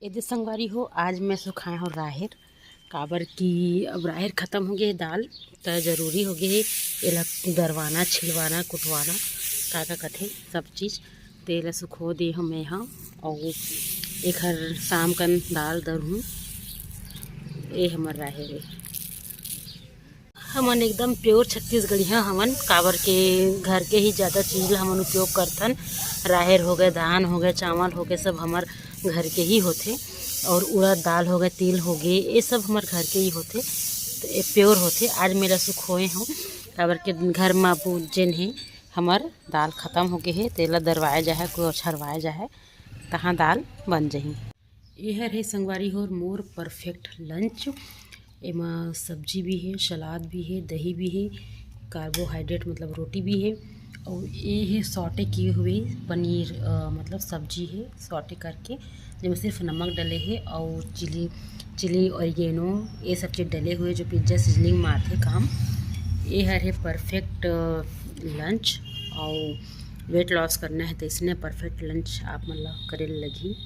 यदि संगवारी हो आज मैं सुखाए हो राहेर काबर की अब राहेर ख़त्म हो गए दाल तो ज़रूरी हो गए एला दरवाना छिलवाना कुटवाना का कथे सब चीज़ तेला सुखो दे हम मैं हाँ और एक हर शाम कन दाल दरहूँ ये हमर राहेर है। हमन एकदम प्योर छत्तीसगढ़िया हमन काबर के घर के ही ज़्यादा चीज़ ला हमन उपयोग करथन। राहेर हो गए, धान हो गए, चावल हो गए, सब हमार घर के ही होते और उड़द दाल हो गए, तिल हो गए, ये सब हमार घर के ही होते तो ये प्योर होते। आज मेरा सुखोए हूँ काबर के घर में अब जेन है हमार दाल ख़त्म हो गए है तेला दरवाया जाए कोई छरवाया जाए तहाँ दाल बन जाही। यह है संगवारी हो मोर परफेक्ट लंच। एमा सब्जी भी है, सलाद भी है, दही भी है, कार्बोहाइड्रेट मतलब रोटी भी है और ये है सौटे किए हुए पनीर मतलब सब्जी है सौटे करके जिसमें सिर्फ नमक डले है और चिली ऑरिगेनो ये सब चीज़ डले हुए जो पिज्ज़ा सीजनिंग में आते काम। ये है परफेक्ट लंच और वेट लॉस करना है तो इसने परफेक्ट लंच आप मतलब करे लगी।